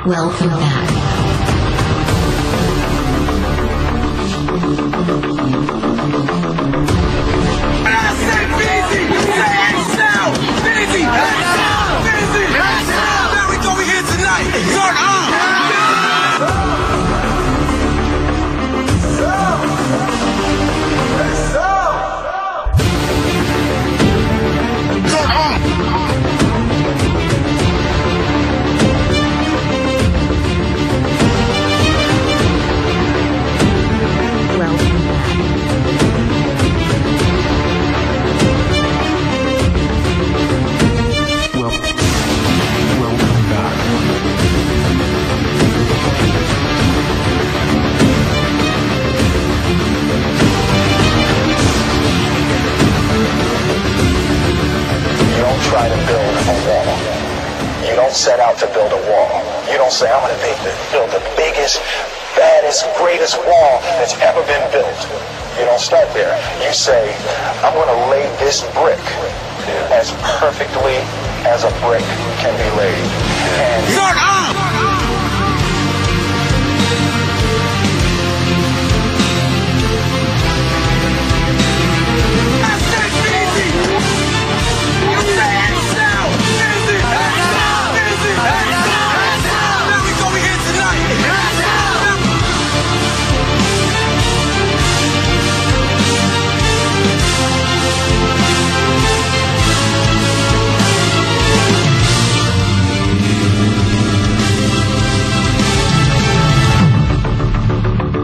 Welcome back. I said busy! Say X now! Busy! X now! Busy! X now! There we go, we here tonight! Turn on! Turn on! Try to build a wall. You don't set out to build a wall. You don't say, I'm going to build the biggest, baddest, greatest wall that's ever been built. You don't start there. You say, I'm going to lay this brick as perfectly as a brick can be laid. And Turn on!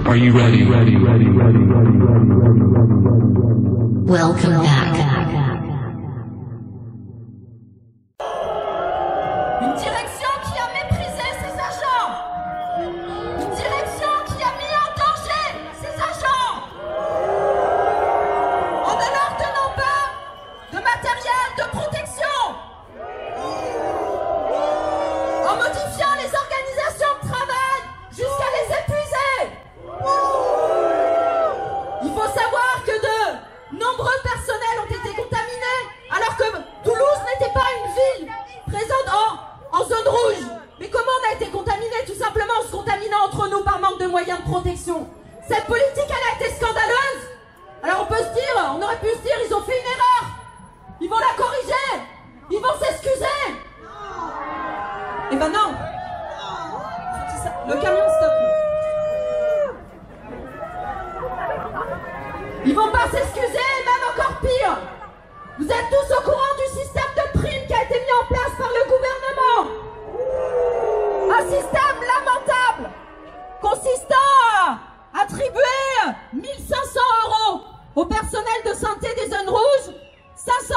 Are you ready? Welcome back. Une direction qui a méprisé ses agents. Une direction qui a mis en danger ses agents. En ne leur donnant pas de matériel de protection. En modifiant les organisations de travail jusqu'à les épuiser. Il faut savoir que de nombreux personnels ont été contaminés alors que Toulouse n'était pas une ville présente en zone rouge. Mais comment on a été contaminés? Tout simplement en se contaminant entre nous par manque de moyens de protection. Cette politique, elle a été scandaleuse. Alors on peut se dire, on aurait pu se dire, ils ont fait une erreur. Ils vont la corriger. Ils vont s'excuser. Eh ben non. Le camion stop. Ils vont pas s'excuser, même encore pire. Vous êtes tous au courant du système de prime qui a été mis en place par le gouvernement. Un système lamentable consistant à attribuer 1500 € au personnel de santé des zones rouges, 500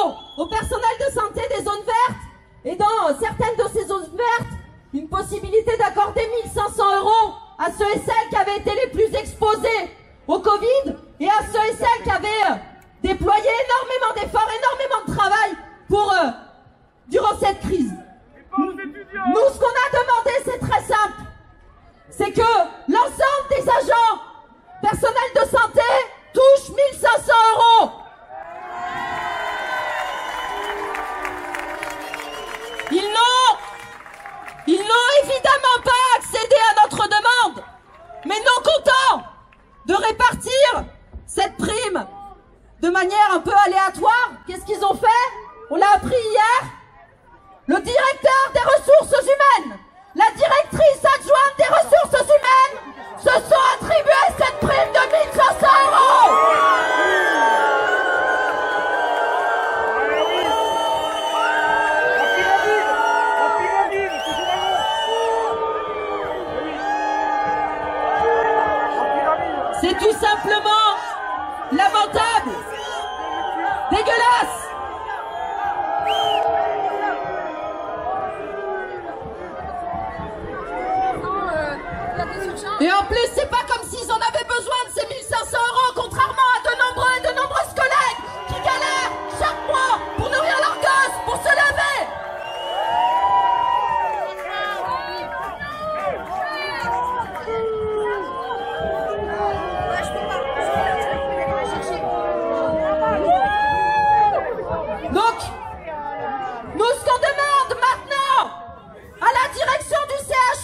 € au personnel de santé des zones vertes, et dans certaines de ces zones vertes, une possibilité d'accorder 1500 € à ceux et celles qui avaient été les plus exposés au Covid et à ceux et celles qui avaient déployé énormément d'efforts, énormément de travail pour durant cette crise. Nous, ce qu'on a demandé, c'est très simple. C'est que l'ensemble des agents personnels de santé touchent 1500 €. Ils n'ont évidemment pas accédé à notre demande, mais non contents de répartir cette prime de manière un peu aléatoire, qu'est-ce qu'ils ont fait? On l'a appris hier. Le directeur des ressources humaines, la directrice adjointe des ressources humaines se sont attribués cette prime de 1500 €. C'est tout simplement lamentable, dégueulasse. Et en plus, c'est pas comme s'ils en avaient besoin de ces 1500 €, contrairement à de nombreuses collègues qui galèrent chaque mois pour nourrir leurs gosses, pour se lever. Donc, nous, ce qu'on demande maintenant à la direction du CHU,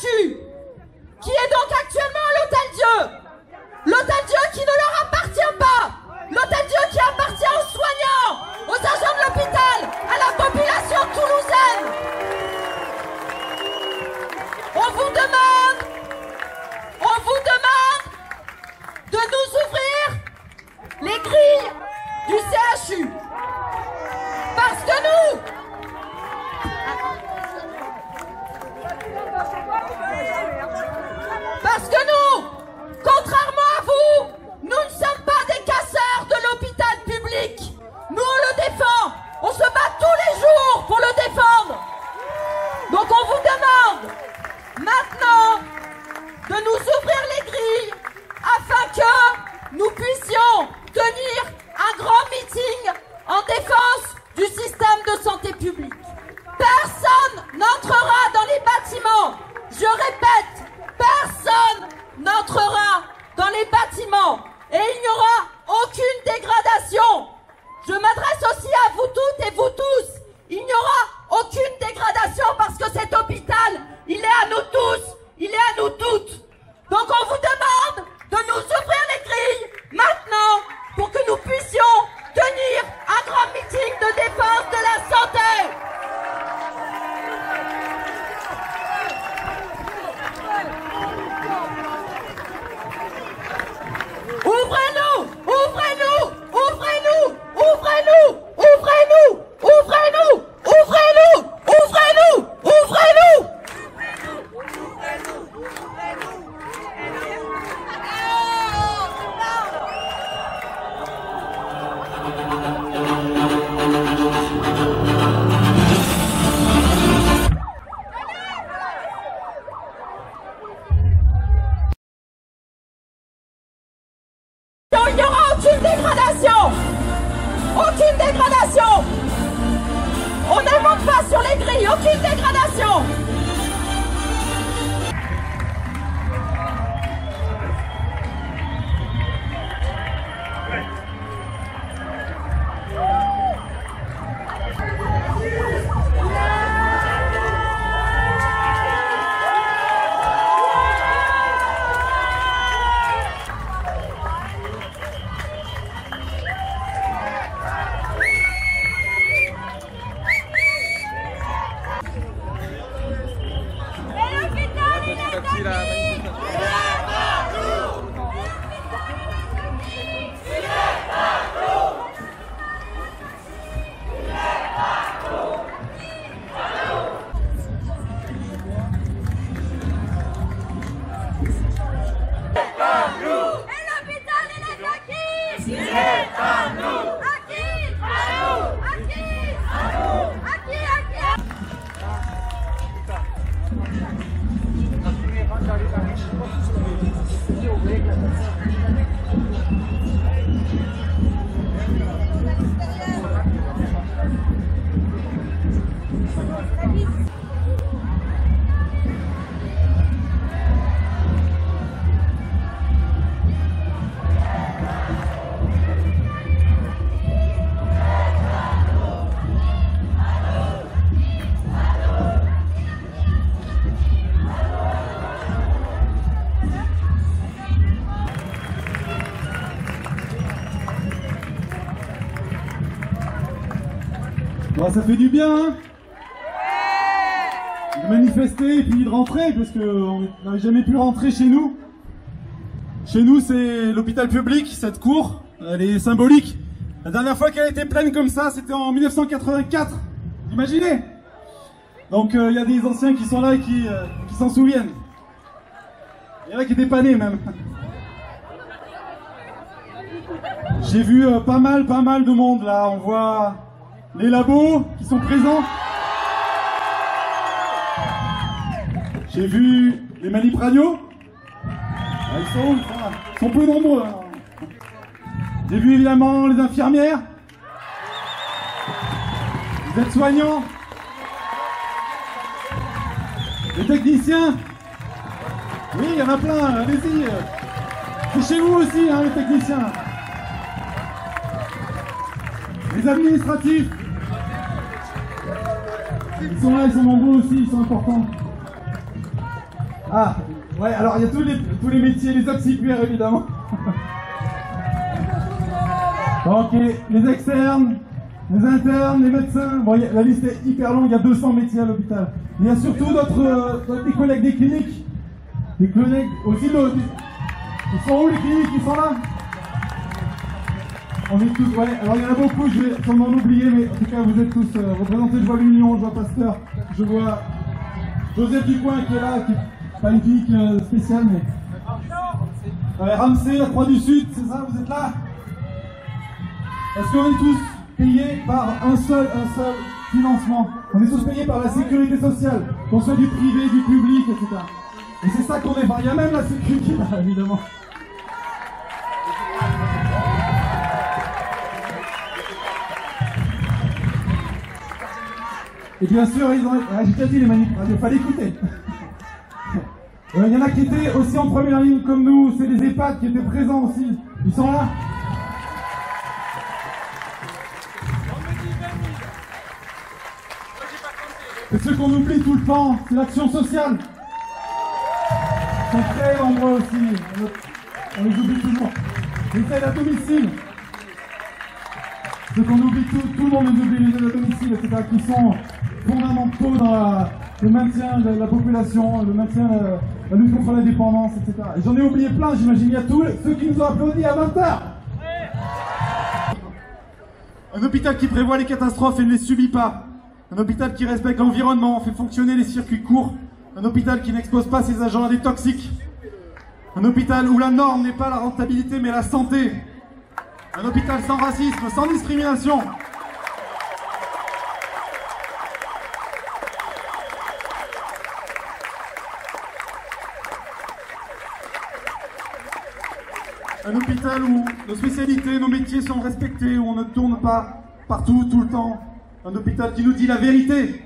Donc on vous demande maintenant de nous ouvrir les grilles afin que nous puissions tenir un grand meeting en défense du système de santé publique. Personne n'entrera dans les bâtiments. Je répète, personne n'entrera dans les bâtiments et il n'y aura aucune dégradation. Je m'adresse aussi à vous toutes et vous tous. Il n'y aura aucune dégradation parce que cet hôpital, il est à nous tous, il est à nous toutes. Donc on vous demande de nous ouvrir les grilles maintenant pour que nous puissions tenir un grand meeting de défense de la santé. Ouvrez-nous, ouvrez-nous, ouvrez-nous, ouvrez-nous, ouvrez-nous, ouvrez-nous, ouvrez-nous, ouvrez-nous, ouvrez-nous. Il n'y aura aucune dégradation. Aucune dégradation. On ne monte pas sur les grilles. Aucune dégradation. Bon, ça fait du bien, hein, de manifester et puis de rentrer, parce qu'on n'avait jamais pu rentrer chez nous. Chez nous, c'est l'hôpital public, cette cour, elle est symbolique. La dernière fois qu'elle a été pleine comme ça, c'était en 1984, imaginez. Donc il y a des anciens qui sont là et qui s'en souviennent. Il y en a qui étaient pas nés même. J'ai vu pas mal de monde là, on voit les labos qui sont présents. J'ai vu les manip radio. Ils sont peu nombreux. Hein. J'ai vu évidemment les infirmières, les aides-soignants, les techniciens. Oui, il y en a plein, allez-y. C'est chez vous aussi, hein, les techniciens. Les administratifs. Ils sont là, ils sont nombreux aussi, ils sont importants. Ah, ouais, alors il y a tous les métiers, les auxiliaires évidemment. Ok, les externes, les internes, les médecins. Bon, la liste est hyper longue, il y a 200 métiers à l'hôpital. Il y a surtout des collègues des cliniques. Des collègues aussi d'autres. Ils sont où les cliniques? Ils sont là? On est tous, ouais, alors il y en a beaucoup, je vais sûrement en oublier, mais en tout cas vous êtes tous représentés. Je vois l'Union, je vois Pasteur, je vois Joseph Ducoin qui est là, qui n'est pas une clinique spéciale, mais... Ramsey, la Croix du Sud, c'est ça, vous êtes là? Est-ce qu'on est tous payés par un seul financement? On est tous payés par la sécurité sociale, qu'on soit du privé, du public, etc. Et c'est ça qu'on défend. Il y a même la sécurité, là, évidemment. Et bien sûr, ils ont... j'ai déjà dit les manifs, il fallait écouter. Il y en a qui étaient aussi en première ligne comme nous, c'est les EHPAD qui étaient présents aussi. Ils sont là. Et ce qu'on oublie tout le temps, c'est l'action sociale. Ils sont très nombreux aussi. On les oublie toujours. Les aides à domicile. Ce qu'on oublie, tout le monde les oublie, les aides à domicile, etc. qui sont fondamentaux dans le maintien de la population, le maintien de la lutte contre la dépendance, etc. Et j'en ai oublié plein, j'imagine. Il y a tous ceux qui nous ont applaudi à 20h. Un hôpital qui prévoit les catastrophes et ne les subit pas. Un hôpital qui respecte l'environnement, fait fonctionner les circuits courts. Un hôpital qui n'expose pas ses agents à des toxiques. Un hôpital où la norme n'est pas la rentabilité mais la santé. Un hôpital sans racisme, sans discrimination. Un hôpital où nos spécialités, nos métiers sont respectés, où on ne tourne pas partout, tout le temps. Un hôpital qui nous dit la vérité.